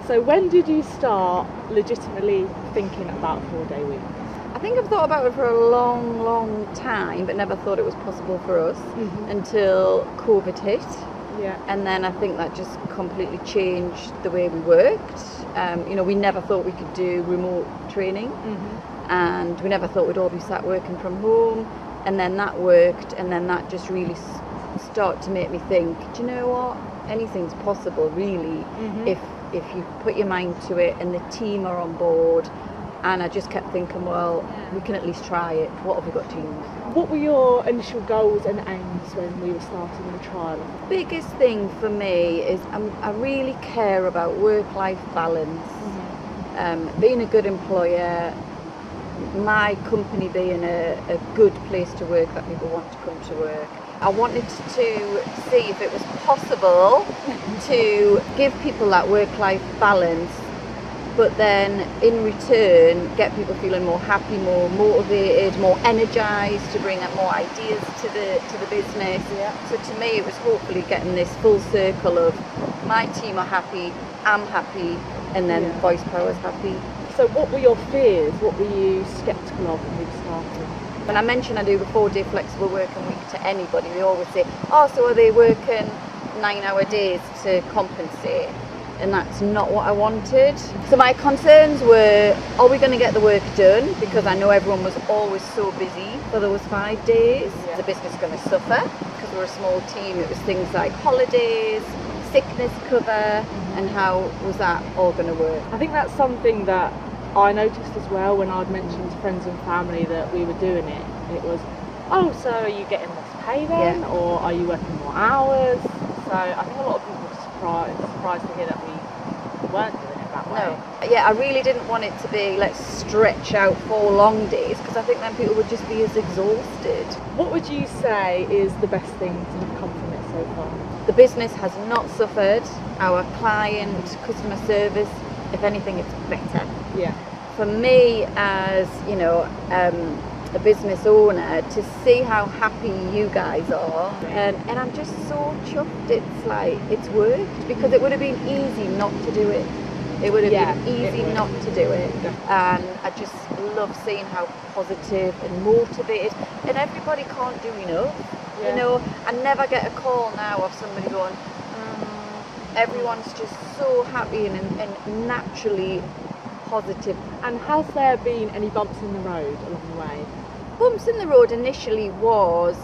So when did you start legitimately thinking about a 4-day week? I think I've thought about it for a long time, but never thought it was possible for us until COVID hit. Yeah. And then I think that just completely changed the way we worked. We never thought we could do remote training, and we never thought we'd all be sat working from home. And then that worked, and then that just really started to make me think, do you know what? Anything's possible, really, if you put your mind to it and the team are on board. And I just kept thinking, well, we can at least try it. What have we got to lose? What were your initial goals and aims when we were starting the trial? Biggest thing for me is I really care about work-life balance, being a good employer, my company being a good place to work that people want to come to work. I wanted to see if it was possible to give people that work-life balance, but then in return get people feeling more happy, more motivated, more energised to bring up more ideas to the business. Yeah. So to me it was hopefully getting this full circle of my team are happy, I'm happy, and then Voice Power's happy. So what were your fears? What were you sceptical of when you started? When I mention I do a 4-day flexible working week to anybody, they always say, oh, so are they working 9-hour days to compensate? And that's not what I wanted. So my concerns were, are we going to get the work done? Because I know everyone was always so busy for those 5 days. Is the business going to suffer? Because we're a small team, it was things like holidays, sickness cover, and how was that all going to work? I think that's something that I noticed as well when I'd mentioned to friends and family that we were doing it. It was, oh, so are you getting less pay then? Or are you working more hours? So I think a lot of people were surprised to hear that we weren't doing it that way. No. Yeah, I really didn't want it to be, let's stretch out 4 long days, because I think then people would just be as exhausted. What would you say is the best thing to have come from it so far? The business has not suffered. Our client, customer service, if anything, it's better. Yeah. For me, as a business owner, to see how happy you guys are, and I'm just so chuffed. It's like it's worked, because it would have been easy not to do it. It would have been easy not to do it. And I just love seeing how positive and motivated, and everybody can't do enough. I never get a call now of somebody going, everyone's just so happy and naturally positive. And has there been any bumps in the road along the way? Bumps in the road initially was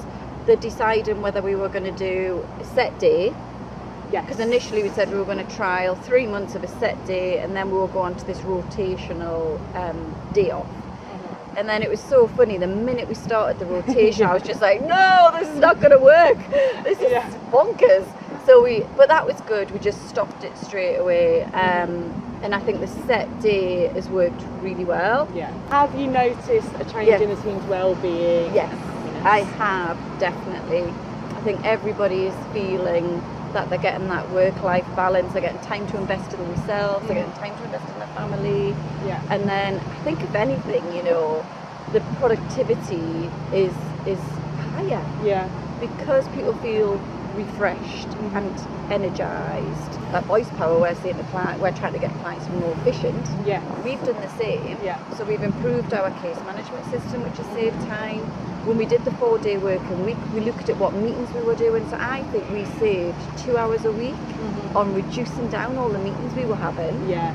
the deciding whether we were going to do a set day. Yes. Because initially we said we were going to trial 3 months of a set day, and then we were going to this rotational day off. And then it was so funny, the minute we started the rotation, I was just like, no, this is not going to work. This is bonkers. But that was good. We just stopped it straight away. And I think the set day has worked really well. Yeah. Have you noticed a change in the team's well-being? Yes, I have, definitely. I think everybody is feeling that they're getting that work-life balance, they're getting time to invest in themselves, they're getting time to invest in their family. Yeah. And then I think if anything, the productivity is higher. Yeah. Because people feel refreshed and energised. At Voice Power, we're saying to client, we're trying to get clients to be more efficient. Yeah. We've done the same. Yeah. So we've improved our case management system, which has saved time. When we did the 4-day working week, we looked at what meetings we were doing. So I think we saved 2 hours a week on reducing down all the meetings we were having. Yeah,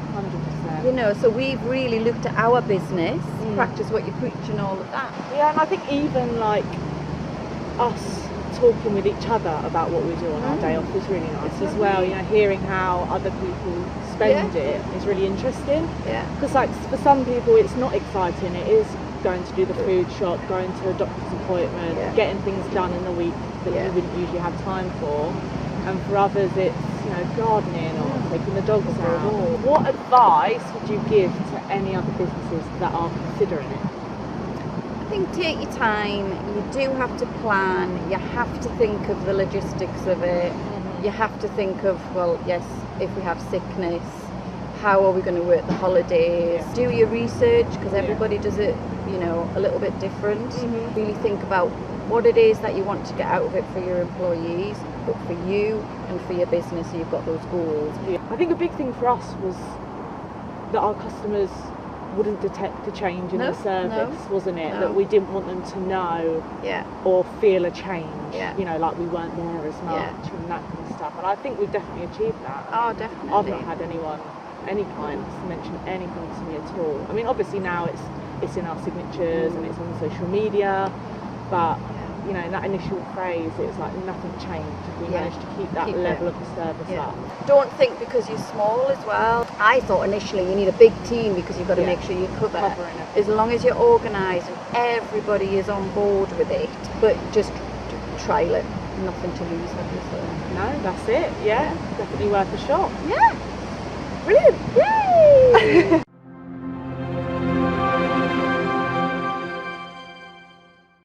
100%. So we've really looked at our business, practice what you preach and all of that. Yeah, and I think even like us talking with each other about what we do on our day off is really nice as well. Hearing how other people spend it is really interesting. Yeah. Because like for some people it's not exciting. It is going to do the food shop, going to a doctor's appointment, getting things done in the week that you wouldn't usually have time for. And for others it's gardening or taking the dogs out. What advice would you give to any other businesses that are considering it? I think take your time. You do have to plan. You have to think of the logistics of it. You have to think of, well, yes, if we have sickness, how are we going to work the holidays? Yeah. Do your research, because everybody does it, a little bit different. Really think about what it is that you want to get out of it for your employees, but for you and for your business, so you've got those goals. I think a big thing for us was that our customers wouldn't detect a change in the service, wasn't it? That we didn't want them to know or feel a change, you know, like we weren't there as much and that kind of stuff. And I think we've definitely achieved that. Oh, definitely. I've not had any clients mention anything to me at all. I mean, obviously now it's in our signatures and it's on social media, but you know, in that initial phase, it was like nothing changed. We managed to keep that level of the service up. Don't think because you're small as well. I thought initially you need a big team because you've got to make sure you cover it. As long as you're organised and everybody is on board with it, but just trial it. Nothing to lose, obviously. No, that's it. Yeah, definitely worth a shot. Yeah. Brilliant. Yay!